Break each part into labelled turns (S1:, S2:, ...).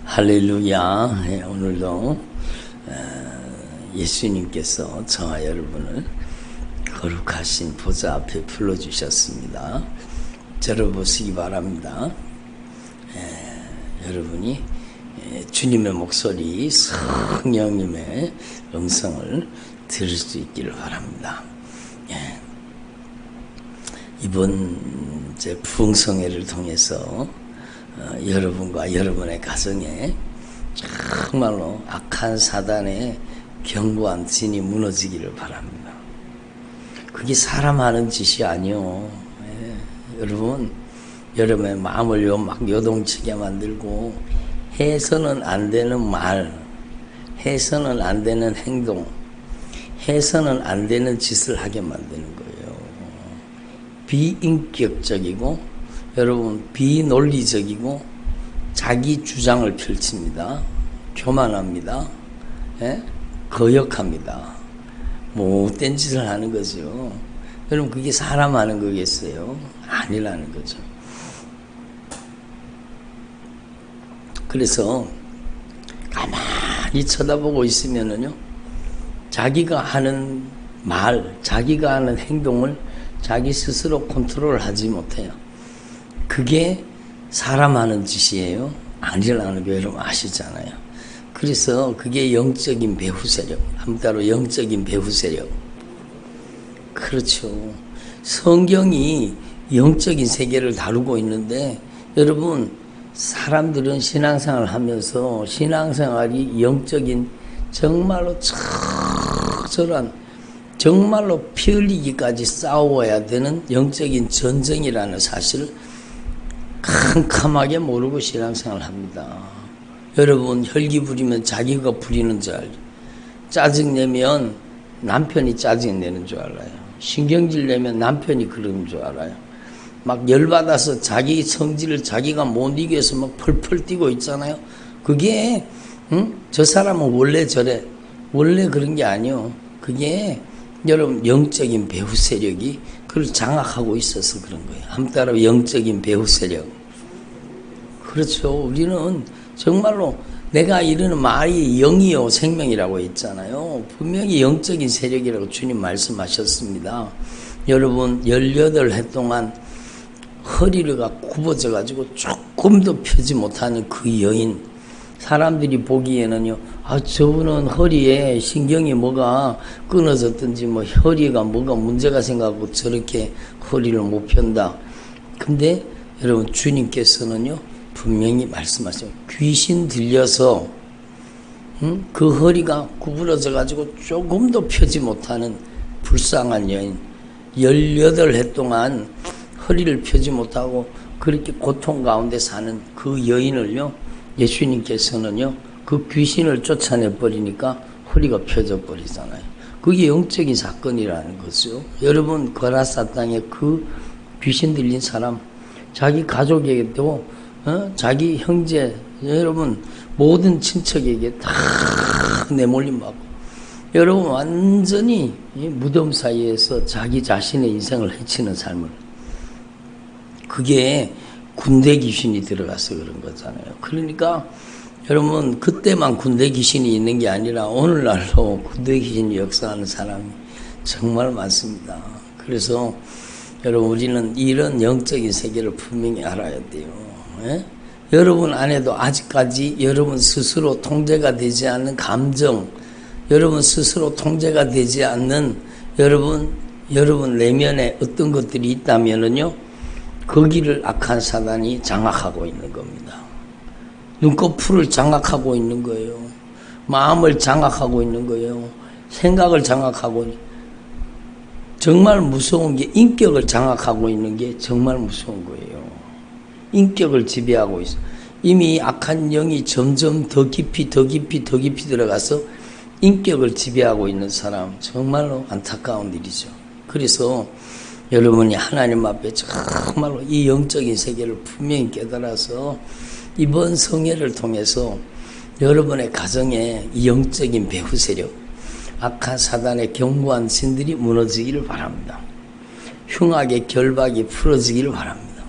S1: 할렐루야. 오늘도 예수님께서 저와 여러분을 거룩하신 보좌 앞에 불러주셨습니다. 들어보시기 바랍니다. 여러분이 주님의 목소리, 성령님의 음성을 들을 수 있기를 바랍니다. 이번 부흥성회를 통해서 여러분과 여러분의 가정에 정말로 악한 사단의 견고한 진이 무너지기를 바랍니다. 그게 사람 하는 짓이 아니요. 여러분, 여러분의 마음을 막 요동치게 만들고 해서는 안 되는 말, 해서는 안 되는 행동, 해서는 안 되는 짓을 하게 만드는 거예요. 비인격적이고 여러분 비논리적이고 자기 주장을 펼칩니다. 교만합니다. 거역합니다. 못된 짓을 하는 거죠. 여러분 그게 사람 하는 거겠어요? 아니라는 거죠. 그래서 가만히 쳐다보고 있으면은요, 자기가 하는 말, 자기가 하는 행동을 자기 스스로 컨트롤하지 못해요. 그게 사람 하는 짓이에요? 아니라는 거 여러분 아시잖아요. 그래서 그게 영적인 배후 세력, 한마디로 영적인 배후 세력. 그렇죠. 성경이 영적인 세계를 다루고 있는데, 여러분 사람들은 신앙생활을 하면서 신앙생활이 영적인 정말로 처절한, 정말로 피 흘리기까지 싸워야 되는 영적인 전쟁이라는 사실을 캄캄하게 모르고 신앙생활을 합니다. 여러분 혈기 부리면 자기가 부리는 줄 알죠. 짜증내면 남편이 짜증내는 줄 알아요. 신경질 내면 남편이 그러는 줄 알아요. 막 열받아서 자기 성질을 자기가 못 이겨서 막 펄펄 뛰고 있잖아요. 그게 저 사람은 원래 저래, 원래 그런 게 아니요. 그게 여러분 영적인 배후 세력이 그걸 장악하고 있어서 그런 거예요. 한따라 영적인 배후 세력. 그렇죠. 우리는 정말로 내가 이르는 말이 영이요 생명이라고 했잖아요. 분명히 영적인 세력이라고 주님 말씀하셨습니다. 여러분 18해 동안 허리가 굽어져 가지고 조금도 펴지 못하는 그 여인, 사람들이 보기에는요, 저분은 허리에 신경이 뭐가 끊어졌든지 뭐 허리가 뭐가 문제가 생겨서 저렇게 허리를 못 편다. 근데 여러분 주님께서는요 분명히 말씀하셔요. 귀신 들려서 그 허리가 구부러져 가지고 조금도 펴지 못하는 불쌍한 여인, 18해 동안 허리를 펴지 못하고 그렇게 고통 가운데 사는 그 여인을요, 예수님께서는요 그 귀신을 쫓아내 버리니까 허리가 펴져 버리잖아요. 그게 영적인 사건이라는 거죠. 여러분 거라사 땅에 그 귀신 들린 사람, 자기 가족에게도 자기 형제, 여러분 모든 친척에게 다 내몰림 받고, 여러분 완전히 무덤 사이에서 자기 자신의 인생을 해치는 삶을, 그게 군대 귀신이 들어가서 그런 거잖아요. 그러니까 여러분 그때만 군대 귀신이 있는 게 아니라 오늘날도 군대 귀신이 역사하는 사람이 정말 많습니다. 그래서 여러분 우리는 이런 영적인 세계를 분명히 알아야 돼요. 여러분 안에도 아직까지 여러분 스스로 통제가 되지 않는 감정, 여러분 스스로 통제가 되지 않는 여러분 내면에 어떤 것들이 있다면은요, 거기를 악한 사단이 장악하고 있는 겁니다. 눈꺼풀을 장악하고 있는 거예요. 마음을 장악하고 있는 거예요. 생각을 장악하고 있는, 정말 무서운 게 인격을 장악하고 있는 게 정말 무서운 거예요. 인격을 지배하고 있어. 이미 악한 영이 점점 더 깊이 들어가서 인격을 지배하고 있는 사람, 정말로 안타까운 일이죠. 그래서 여러분이 하나님 앞에 정말로 이 영적인 세계를 분명히 깨달아서 이번 성회를 통해서 여러분의 가정에 이 영적인 배후 세력, 악한 사단의 견고한 신들이 무너지기를 바랍니다. 흉악의 결박이 풀어지기를 바랍니다.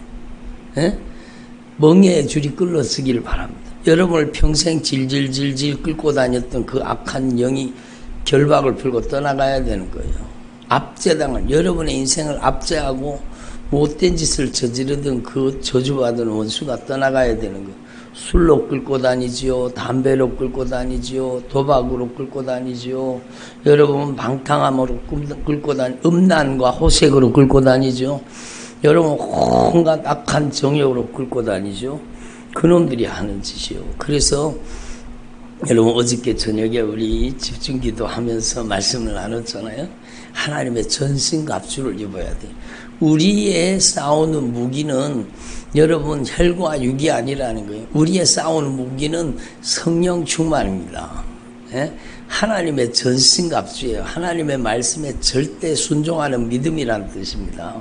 S1: 멍에의 줄이 끌어지기를 바랍니다. 여러분을 평생 질질질질 끌고 다녔던 그 악한 영이 결박을 풀고 떠나가야 되는 거예요. 압제당을, 여러분의 인생을 압제하고 못된 짓을 저지르던 그 저주받은 원수가 떠나가야 되는 거예요. 술로 끌고 다니지요. 담배로 끌고 다니지요. 도박으로 끌고 다니지요. 여러분 방탕함으로 끌고 음란과 호색으로 끌고 다니죠. 여러분 온갖 악한 정욕으로 끌고 다니죠. 그놈들이 하는 짓이요. 그래서 여러분 어저께 저녁에 우리 집중기도 하면서 말씀을 나눴잖아요. 하나님의 전신갑주를 입어야 돼요. 우리의 싸우는 무기는 여러분 혈과 육이 아니라는 거예요. 우리의 싸우는 무기는 성령 충만입니다. 예? 하나님의 전신갑주예요. 하나님의 말씀에 절대 순종하는 믿음이라는 뜻입니다.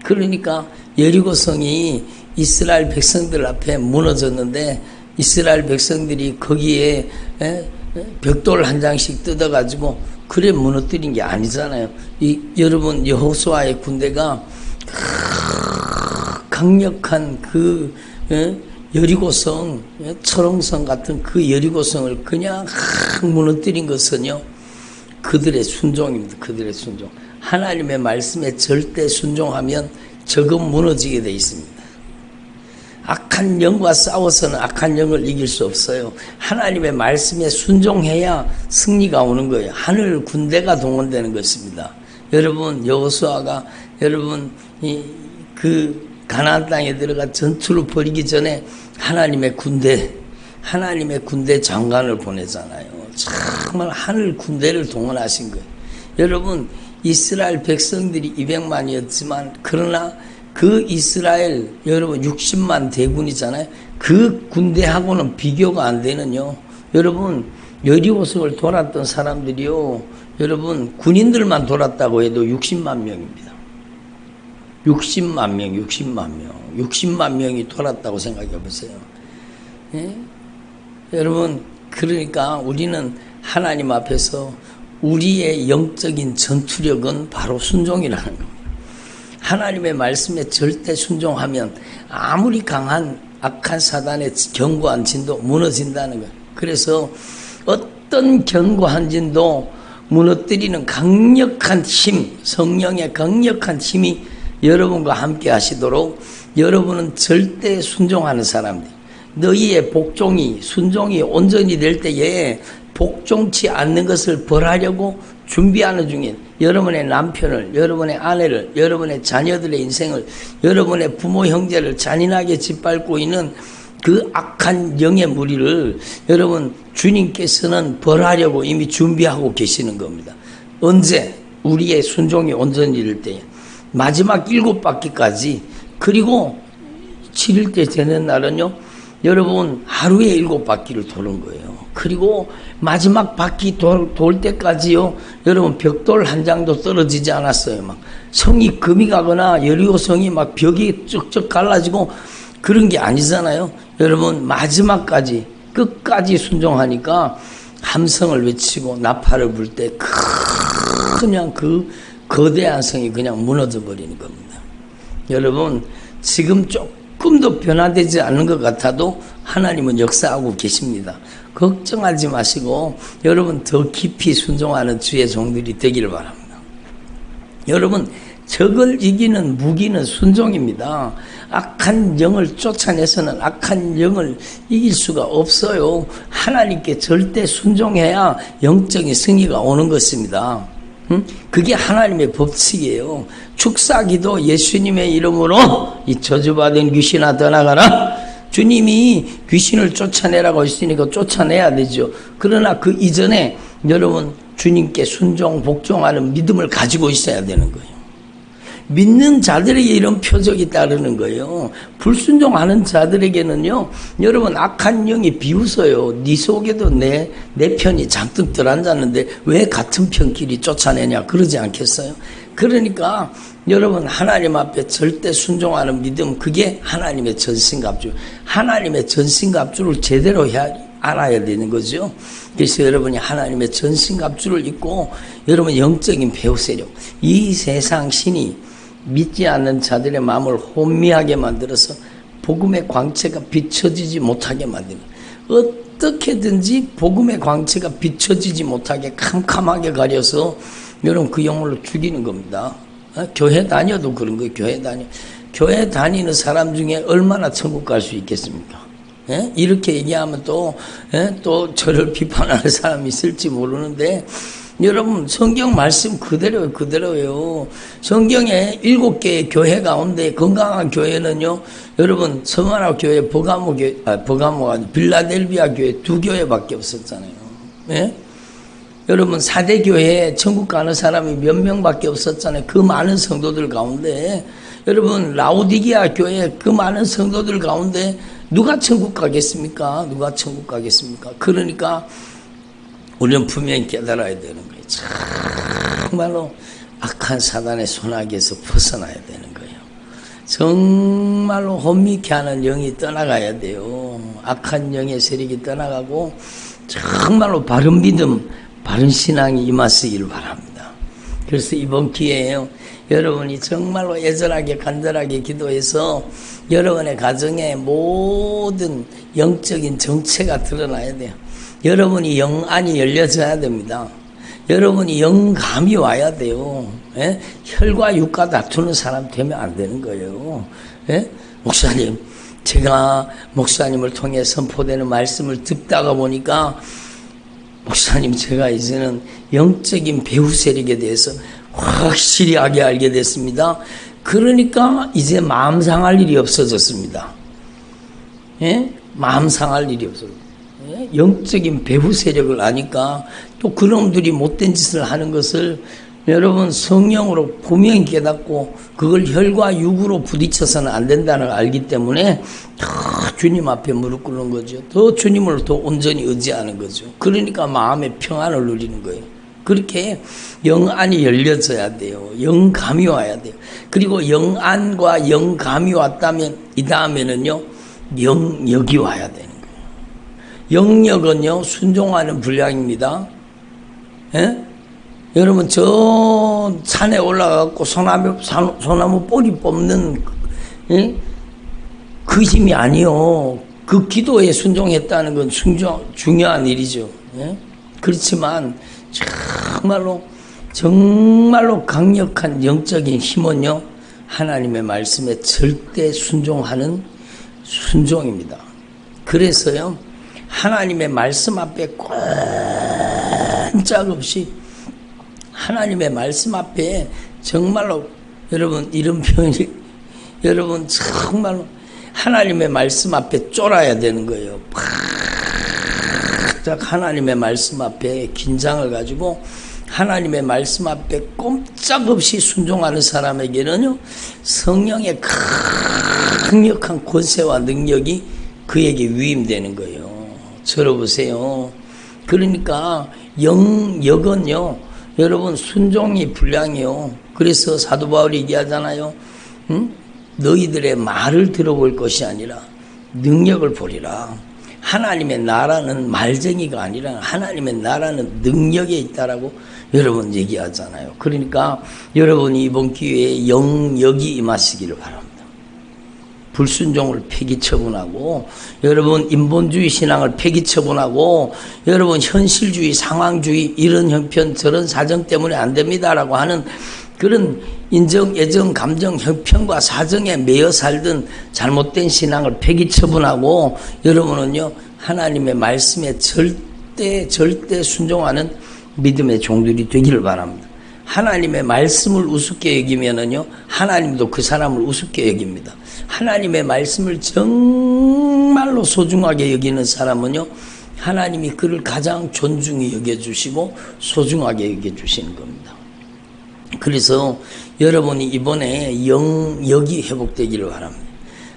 S1: 그러니까 여리고성이 이스라엘 백성들 앞에 무너졌는데 이스라엘 백성들이 거기에 벽돌 한 장씩 뜯어가지고 그래 무너뜨린 게 아니잖아요. 여러분 여호수아의 군대가 강력한 그 여리고성, 철옹성 같은 그 여리고성을 그냥 무너뜨린 것은요 그들의 순종입니다. 그들의 순종. 하나님의 말씀에 절대 순종하면 적은 무너지게 돼 있습니다. 악한 영과 싸워서는 악한 영을 이길 수 없어요. 하나님의 말씀에 순종해야 승리가 오는 거예요. 하늘 군대가 동원되는 것입니다. 여러분 여호수아가 여러분 그 가나안 땅에 들어가 전투를 벌이기 전에 하나님의 군대 장관을 보내잖아요. 정말 하늘 군대를 동원하신 거예요. 여러분 이스라엘 백성들이 200만이었지만 그러나 그 이스라엘 여러분 60만 대군이잖아요. 그 군대하고는 비교가 안 되는요. 여러분 여리고성을 돌았던 사람들이요. 여러분 군인들만 돌았다고 해도 60만 명입니다. 60만 명. 60만 명이 돌았다고 생각해 보세요. 예? 여러분 그러니까 우리는 하나님 앞에서 우리의 영적인 전투력은 바로 순종이라는 겁니다. 하나님의 말씀에 절대 순종하면 아무리 강한 악한 사단의 견고한 진도 무너진다는 거예요. 그래서 어떤 견고한 진도 무너뜨리는 강력한 힘, 성령의 강력한 힘이 여러분과 함께 하시도록 여러분은 절대 순종하는 사람들. 너희의 복종이 순종이 온전히 될 때에 복종치 않는 것을 벌하려고 준비하는 중인 여러분의 남편을, 여러분의 아내를, 여러분의 자녀들의 인생을, 여러분의 부모 형제를 잔인하게 짓밟고 있는 그 악한 영의 무리를 여러분 주님께서는 벌하려고 이미 준비하고 계시는 겁니다. 언제? 우리의 순종이 온전히 될 때에 마지막 7바퀴까지 그리고 7일째 되는 날은요 여러분 하루에 7바퀴를 도는 거예요. 그리고 마지막 바퀴 돌 때까지요 여러분 벽돌 한 장도 떨어지지 않았어요. 막 성이 금이 가거나 여리고성이 막 벽이 쭉쭉 갈라지고 그런 게 아니잖아요. 여러분 마지막까지 끝까지 순종하니까 함성을 외치고 나팔을 불 때 그냥 그 거대한 성이 그냥 무너져 버리는 겁니다. 여러분 지금 조금도 변화되지 않는 것 같아도 하나님은 역사하고 계십니다. 걱정하지 마시고 여러분 더 깊이 순종하는 주의 종들이 되기를 바랍니다. 여러분 적을 이기는 무기는 순종입니다. 악한 영을 쫓아내서는 악한 영을 이길 수가 없어요. 하나님께 절대 순종해야 영적인 승리가 오는 것입니다. 그게 하나님의 법칙이에요. 축사기도 예수님의 이름으로 이 저주받은 귀신아 떠나가라. 주님이 귀신을 쫓아내라고 했으니까 쫓아내야 되죠. 그러나 그 이전에 여러분 주님께 순종 복종하는 믿음을 가지고 있어야 되는 거예요. 믿는 자들에게 이런 표적이 따르는 거예요. 불순종하는 자들에게는요 여러분 악한 영이 비웃어요. 네 속에도 내 편이 잔뜩 들어앉았는데 왜 같은 편끼리 쫓아내냐 그러지 않겠어요? 그러니까 여러분 하나님 앞에 절대 순종하는 믿음 그게 하나님의 전신갑주. 하나님의 전신갑주를 제대로 알아야 되는 거죠. 그래서 여러분이 하나님의 전신갑주를 입고 여러분 영적인 배후세력 이 세상 신이 믿지 않는 자들의 마음을 혼미하게 만들어서 복음의 광채가 비춰지지 못하게 만드는 어떻게든지 복음의 광채가 비춰지지 못하게 캄캄하게 가려서 여러분 그 영혼을 죽이는 겁니다. 교회 다녀도 그런 거예요. 교회 다니는 사람 중에 얼마나 천국 갈 수 있겠습니까? 이렇게 얘기하면 또 저를 비판하는 사람이 있을지 모르는데, 여러분 성경 말씀 그대로예요. 성경에 7개의 교회 가운데 건강한 교회는요, 여러분 서머나 교회, 빌라델비아 교회 2교회밖에 없었잖아요. 여러분 4대 교회에 천국 가는 사람이 몇 명밖에 없었잖아요. 그 많은 성도들 가운데. 여러분 라오디게아 교회 그 많은 성도들 가운데 누가 천국 가겠습니까? 그러니까 우리는 분명히 깨달아야 되는 거예요. 정말로 악한 사단의 손아귀에서 벗어나야 되는 거예요. 정말로 혼미케 하는 영이 떠나가야 돼요. 악한 영의 세력이 떠나가고 정말로 바른 믿음, 바른 신앙이 임하시기를 바랍니다. 그래서 이번 기회에요, 여러분이 정말로 애절하게 간절하게 기도해서 여러분의 가정에 모든 영적인 정체가 드러나야 돼요. 여러분이 영안이 열려져야 됩니다. 여러분이 영감이 와야 돼요. 혈과 육과 다투는 사람 되면 안 되는 거예요. 목사님, 제가 목사님을 통해 선포되는 말씀을 듣다가 보니까, 목사님 제가 이제는 영적인 배후 세력에 대해서 확실히 알게 됐습니다. 그러니까 이제 마음 상할 일이 없어졌습니다. 마음 상할 일이 없어졌어요. 영적인 배후 세력을 아니까 또 그놈들이 못된 짓을 하는 것을 여러분 성령으로 분명히 깨닫고 그걸 혈과 육으로 부딪혀서는 안 된다는 걸 알기 때문에 더 주님 앞에 무릎 꿇는 거죠. 더 주님을 더 온전히 의지하는 거죠. 그러니까 마음의 평안을 누리는 거예요. 그렇게 영안이 열려져야 돼요. 영감이 와야 돼요. 그리고 영안과 영감이 왔다면 이 다음에는요, 영역이 와야 되는 거예요. 영역은요, 순종하는 분량입니다. 여러분 저 산에 올라가고 소나무 뿌리 뽑는 그 힘이 아니요. 그 기도에 순종했다는 건 중요한 일이죠. 그렇지만 정말로 강력한 영적인 힘은요, 하나님의 말씀에 절대 순종하는 순종입니다. 그래서요, 하나님의 말씀 앞에 꼼짝없이 하나님의 말씀 앞에 정말로 여러분 이런 표현이 여러분 정말로 하나님의 말씀 앞에 쫄아야 되는 거예요. 바짝 하나님의 말씀 앞에 긴장을 가지고 하나님의 말씀 앞에 꼼짝없이 순종하는 사람에게는요, 성령의 강력한 권세와 능력이 그에게 위임되는 거예요. 들어보세요. 그러니까 영역은요, 여러분 순종이 분량이요. 그래서 사도 바울이 얘기하잖아요. 너희들의 말을 들어볼 것이 아니라 능력을 보리라. 하나님의 나라는 말쟁이가 아니라 하나님의 나라는 능력에 있다라고 여러분 얘기하잖아요. 그러니까 여러분이 이번 기회에 영역이 임하시기를 바랍니다. 불순종을 폐기처분하고, 여러분 인본주의 신앙을 폐기처분하고, 여러분 현실주의, 상황주의, 이런 형편 저런 사정 때문에 안 됩니다라고 하는 그런 인정, 애정, 감정, 형편과 사정에 매여 살던 잘못된 신앙을 폐기처분하고, 여러분은요 하나님의 말씀에 절대 순종하는 믿음의 종들이 되기를 바랍니다. 하나님의 말씀을 우습게 여기면은요, 하나님도 그 사람을 우습게 여깁니다. 하나님의 말씀을 정말로 소중하게 여기는 사람은요, 하나님이 그를 가장 존중히 여겨주시고 소중하게 여겨주시는 겁니다. 그래서 여러분이 이번에 영역이 회복되기를 바랍니다.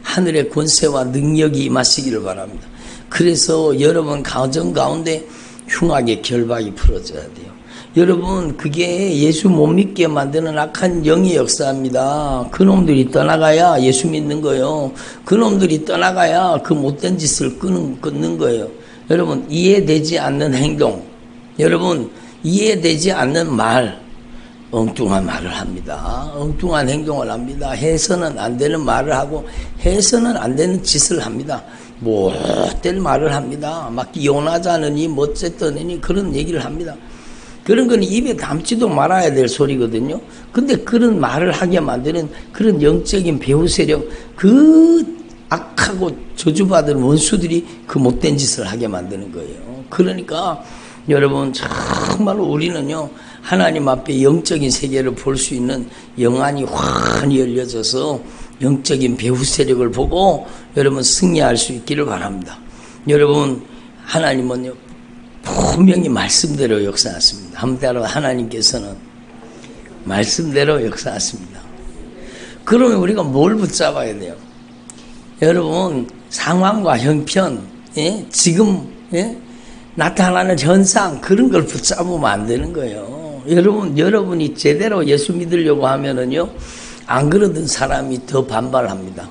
S1: 하늘의 권세와 능력이 임하시기를 바랍니다. 그래서 여러분 가정 가운데 흉악의 결박이 풀어져야 돼요. 여러분 그게 예수 못 믿게 만드는 악한 영의 역사입니다. 그놈들이 떠나가야 예수 믿는 거예요. 그놈들이 떠나가야 그 못된 짓을 끊는 거예요. 여러분 이해되지 않는 행동, 여러분 이해되지 않는 말, 엉뚱한 말을 합니다. 엉뚱한 행동을 합니다. 해서는 안 되는 말을 하고 해서는 안 되는 짓을 합니다. 못될 말을 합니다. 막 이혼하자느니 멋쨌더니 그런 얘기를 합니다. 그런 건 입에 담지도 말아야 될 소리거든요. 근데 그런 말을 하게 만드는 그런 영적인 배후 세력, 그 악하고 저주받은 원수들이 그 못된 짓을 하게 만드는 거예요. 그러니까 여러분 정말로 우리는요, 하나님 앞에 영적인 세계를 볼 수 있는 영안이 환히 열려져서 영적인 배후 세력을 보고 여러분 승리할 수 있기를 바랍니다. 여러분, 하나님은요 분명히 말씀대로 역사하십니다. 한때로 하나님께서는 말씀대로 역사하십니다. 그러면 우리가 뭘 붙잡아야 돼요? 여러분, 상황과 형편, 예? 지금 나타나는 현상, 그런 걸 붙잡으면 안 되는 거예요. 여러분이 제대로 예수 믿으려고 하면은요, 안 그러던 사람이 더 반발합니다.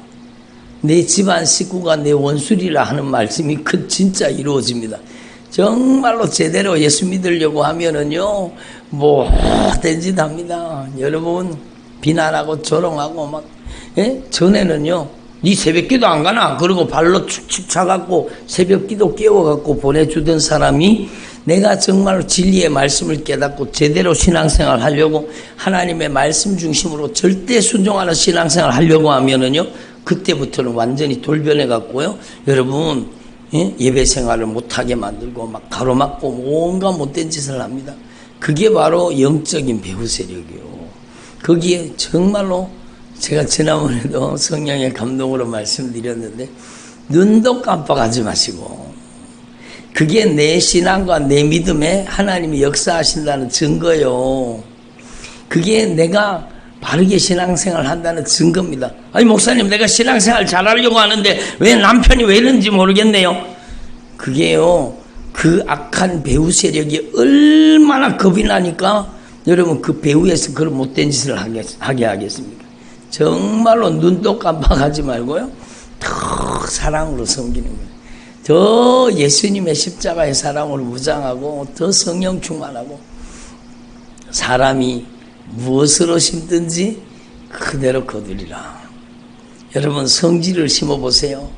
S1: 내 집안 식구가 내 원수리라 하는 말씀이 진짜 이루어집니다. 정말로 제대로 예수 믿으려고 하면은요, 못된 짓 합니다. 여러분, 비난하고 조롱하고 막, 전에는요, 니 새벽기도 안 가나? 그러고 발로 축축 차갖고 새벽기도 깨워갖고 보내주던 사람이 내가 정말 진리의 말씀을 깨닫고 제대로 신앙생활 하려고 하나님의 말씀 중심으로 절대 순종하는 신앙생활 하려고 하면은요, 그때부터는 완전히 돌변해갖고요, 여러분, 예배 생활을 못하게 만들고 막 가로막고 온갖 못된 짓을 합니다. 그게 바로 영적인 배후 세력이요. 거기에 정말로 제가 지난번에도 성령의 감동으로 말씀드렸는데, 눈도 깜빡하지 마시고, 그게 내 신앙과 내 믿음에 하나님이 역사하신다는 증거요. 그게 내가 바르게 신앙생활 한다는 증거입니다. 아니 목사님, 내가 신앙생활 잘하려고 하는데 왜 남편이 왜 이런지 모르겠네요. 그게요, 그 악한 배후 세력이 얼마나 겁이 나니까 여러분 그 배후에서 그런 못된 짓을 하게 하겠습니까? 정말로 눈도 깜빡하지 말고요, 더 사랑으로 섬기는 거예요. 더 예수님의 십자가의 사랑으로 무장하고 더 성령 충만하고, 사람이 무엇으로 심든지 그대로 거두리라. 여러분, 성질을 심어보세요.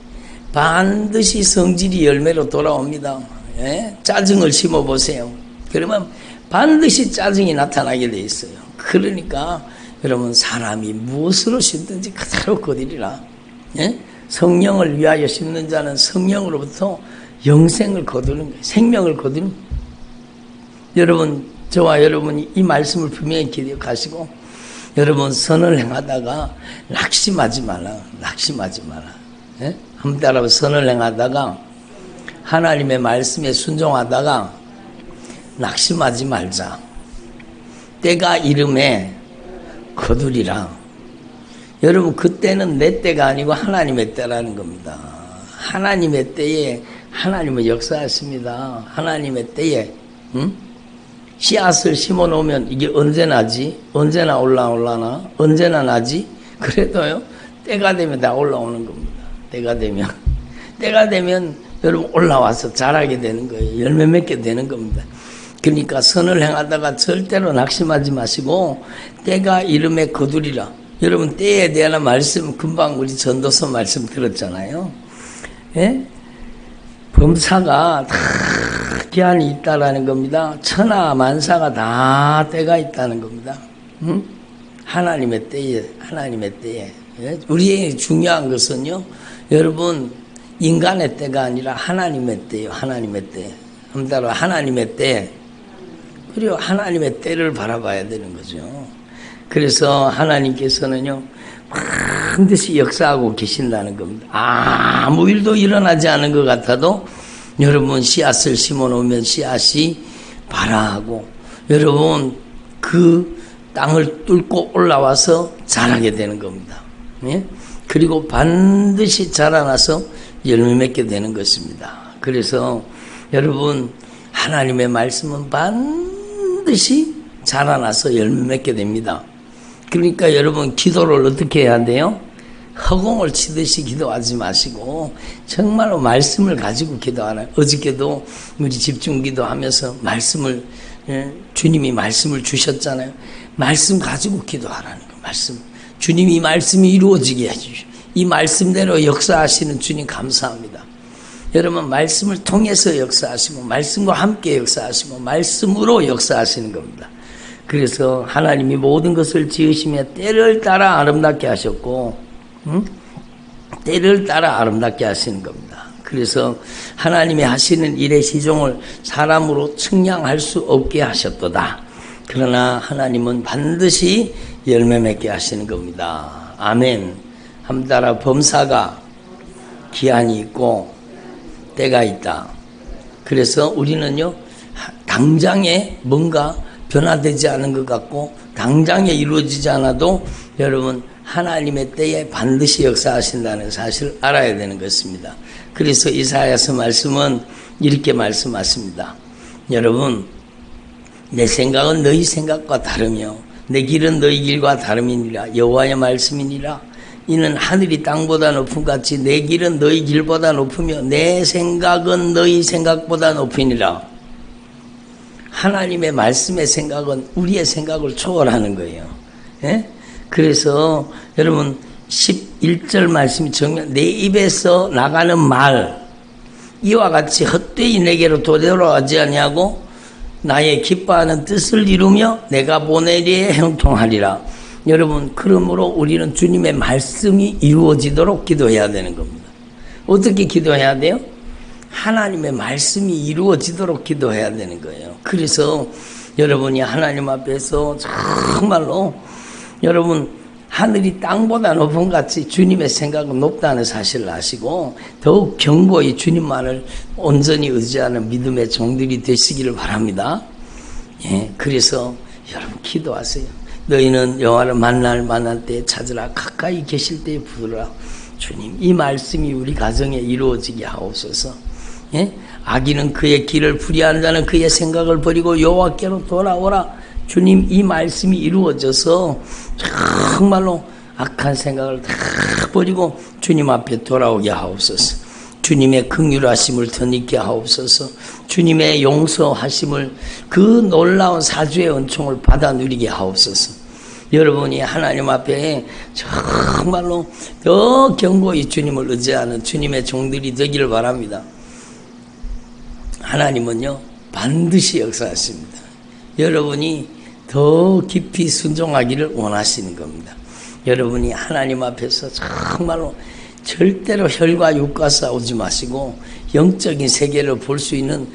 S1: 반드시 성질이 열매로 돌아옵니다. 짜증을 심어보세요. 그러면 반드시 짜증이 나타나게 돼 있어요. 그러니까 여러분, 사람이 무엇으로 심든지 그대로 거두리라. 성령을 위하여 심는 자는 성령으로부터 영생을 거두는 거예요. 생명을 거두는 거예요. 여러분, 저와 여러분이 이 말씀을 분명히 기억하시고, 여러분 선을 행하다가 낙심하지 마라. 낙심하지 마라. 한번 따라서, 선을 행하다가 하나님의 말씀에 순종하다가 낙심하지 말자. 때가 이름에 거두리라. 여러분, 그때는 내 때가 아니고 하나님의 때라는 겁니다. 하나님의 때에 하나님은 역사하십니다. 하나님의 때에 씨앗을 심어놓으면 이게 언제 나지? 언제나 올라오려나? 언제나 나지? 그래도요, 때가 되면 다 올라오는 겁니다. 때가 되면 여러분 올라와서 자라게 되는 거예요. 열매 맺게 되는 겁니다. 그러니까 선을 행하다가 절대로 낙심하지 마시고 때가 이름에 거두리라. 여러분, 때에 대한 말씀, 금방 우리 전도서 말씀 들었잖아요. 범사가 다 기한이 있다라는 겁니다. 천하 만사가 다 때가 있다는 겁니다. 하나님의 때에. 우리의 중요한 것은요, 여러분, 인간의 때가 아니라 하나님의 때예요. 하나님의 때. 따라 하나님의 때. 그리고 하나님의 때를 바라봐야 되는 거죠. 그래서 하나님께서는요, 반드시 역사하고 계신다는 겁니다. 아무 일도 일어나지 않은 것 같아도 여러분, 씨앗을 심어놓으면 씨앗이 발아하고, 여러분 그 땅을 뚫고 올라와서 자라게 되는 겁니다. 그리고 반드시 자라나서 열매 맺게 되는 것입니다. 그래서 여러분, 하나님의 말씀은 반드시 자라나서 열매 맺게 됩니다. 그러니까 여러분, 기도를 어떻게 해야 돼요? 허공을 치듯이 기도하지 마시고 정말로 말씀을 가지고 기도하라. 어저께도 우리 집중 기도하면서 말씀을, 주님이 말씀을 주셨잖아요. 말씀 가지고 기도하라는 거. 말씀, 주님이 이 말씀이 이루어지게 해주시오. 이 말씀대로 역사하시는 주님 감사합니다. 여러분 말씀을 통해서 역사하시고 말씀과 함께 역사하시고 말씀으로 역사하시는 겁니다. 그래서 하나님이 모든 것을 지으시며 때를 따라 아름답게 하셨고 때를 따라 아름답게 하시는 겁니다. 그래서 하나님이 하시는 일의 시종을 사람으로 측량할 수 없게 하셨도다. 그러나 하나님은 반드시 열매 맺게 하시는 겁니다. 아멘. 한 따라 범사가 기한이 있고 때가 있다. 그래서 우리는요 당장에 뭔가 변화되지 않은 것 같고 당장에 이루어지지 않아도 여러분 하나님의 때에 반드시 역사하신다는 사실을 알아야 되는 것입니다. 그래서 이사야서 말씀은 이렇게 말씀하십니다. 여러분 내 생각은 너희 생각과 다르며 내 길은 너희 길과 다름이니라. 여호와의 말씀이니라. 이는 하늘이 땅보다 높음 같이 내 길은 너희 길보다 높으며 내 생각은 너희 생각보다 높으니라. 하나님의 말씀의 생각은 우리의 생각을 초월하는 거예요. 예? 그래서 여러분 11절 말씀이 정말 내 입에서 나가는 말 이와 같이 헛되이 내게로 돌아오지 아니하고 나의 기뻐하는 뜻을 이루며 내가 보내리에 형통하리라. 여러분 그러므로 우리는 주님의 말씀이 이루어지도록 기도해야 되는 겁니다. 어떻게 기도해야 돼요? 하나님의 말씀이 이루어지도록 기도해야 되는 거예요. 그래서 여러분이 하나님 앞에서 정말로 여러분 하늘이 땅보다 높은 같이 주님의 생각은 높다는 사실을 아시고 더욱 견고히 주님만을 온전히 의지하는 믿음의 종들이 되시기를 바랍니다. 예, 그래서 여러분 기도하세요. 너희는 여호와를 만날 때 찾으라. 가까이 계실 때에 부르라. 주님 이 말씀이 우리 가정에 이루어지게 하옵소서. 예? 악인은 그의 길을 불의하는 자는 그의 생각을 버리고 여호와께로 돌아오라. 주님 이 말씀이 이루어져서 정말로 악한 생각을 다 버리고 주님 앞에 돌아오게 하옵소서. 주님의 긍휼하심을 덧입게 하옵소서. 주님의 용서하심을 그 놀라운 사주의 은총을 받아 누리게 하옵소서. 여러분이 하나님 앞에 정말로 더 견고히 주님을 의지하는 주님의 종들이 되기를 바랍니다. 하나님은요 반드시 역사하십니다. 여러분이 더 깊이 순종하기를 원하시는 겁니다. 여러분이 하나님 앞에서 정말로 절대로 혈과 육과 싸우지 마시고 영적인 세계를 볼 수 있는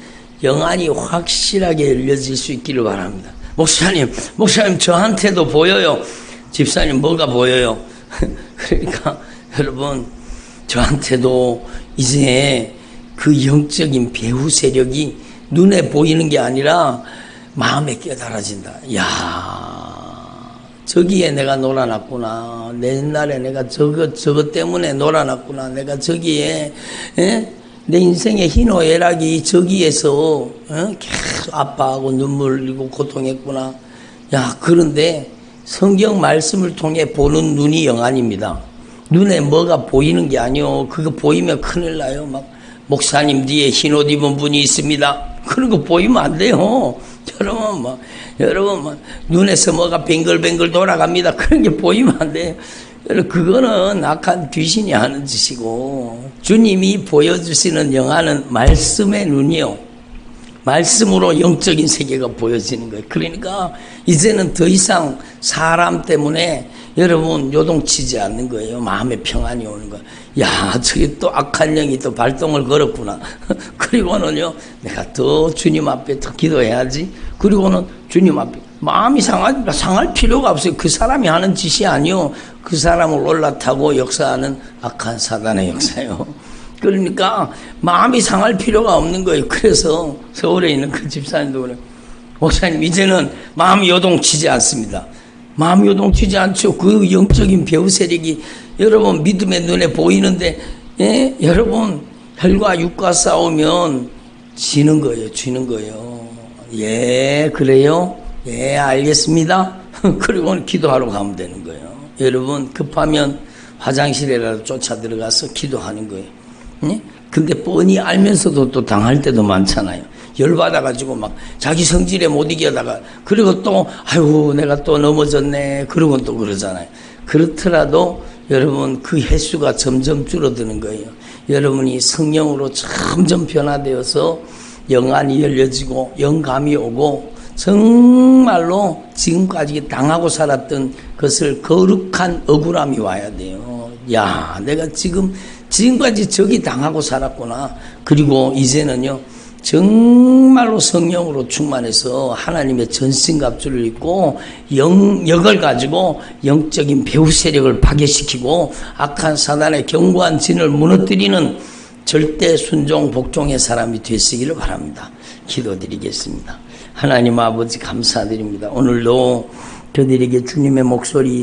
S1: 영안이 확실하게 열려질 수 있기를 바랍니다. 목사님 저한테도 보여요. 집사님 뭐가 보여요? 그러니까 여러분 저한테도 이제 그 영적인 배후 세력이 눈에 보이는 게 아니라 마음에 깨달아진다. 저기에 내가 놀아놨구나. 내 옛날에 내가 저거 때문에 놀아놨구나. 내가 저기에 내 인생의 희노애락이 저기에서 계속 아파하고 눈물 흘리고 고통했구나. 그런데 성경 말씀을 통해 보는 눈이 영안입니다. 눈에 뭐가 보이는 게 아니요. 그거 보이면 큰일 나요. 막 목사님 뒤에 흰옷 입은 분이 있습니다. 그런 거 보이면 안 돼요. 여러분 눈에서 뭐가 뱅글뱅글 돌아갑니다. 그런 게 보이면 안 돼요. 그거는 악한 귀신이 하는 짓이고 주님이 보여주시는 영화는 말씀의 눈이요. 말씀으로 영적인 세계가 보여지는 거예요. 그러니까 이제는 더 이상 사람 때문에 여러분 요동치지 않는 거예요. 마음의 평안이 오는 거예요. 저기 또 악한 영이 또 발동을 걸었구나. 그리고는요 내가 더 주님 앞에 더 기도해야지. 그리고는 주님 앞에 마음이 상할 필요가 없어요. 그 사람이 하는 짓이 아니요. 그 사람을 올라타고 역사하는 악한 사단의 역사요. 그러니까 마음이 상할 필요가 없는 거예요. 그래서 서울에 있는 그 집사님도 그래요. 목사님 이제는 마음이 요동치지 않습니다. 마음이 요동치지 않죠. 그 영적인 배후 세력이 여러분 믿음의 눈에 보이는데 여러분 혈과 육과 싸우면 지는 거예요. 예 그래요. 예 알겠습니다. 그리고는 기도하러 가면 되는 거예요. 여러분 급하면 화장실에라도 쫓아 들어가서 기도하는 거예요. 근데 뻔히 알면서도 또 당할 때도 많잖아요. 열받아가지고 막 자기 성질에 못 이겨다가 그리고 또 내가 또 넘어졌네 그러고 또 그러잖아요. 그렇더라도 여러분 그 횟수가 점점 줄어드는 거예요. 여러분이 성령으로 점점 변화되어서 영안이 열려지고 영감이 오고 정말로 지금까지 당하고 살았던 것을 거룩한 억울함이 와야 돼요. 야, 내가 지금까지 저기 당하고 살았구나. 그리고 이제는요, 정말로 성령으로 충만해서 하나님의 전신갑주를 입고 영역을 가지고 영적인 배후 세력을 파괴시키고 악한 사단의 견고한 진을 무너뜨리는 절대 순종 복종의 사람이 되시기를 바랍니다. 기도드리겠습니다. 하나님 아버지 감사드립니다. 오늘도 저들에게 주님의 목소리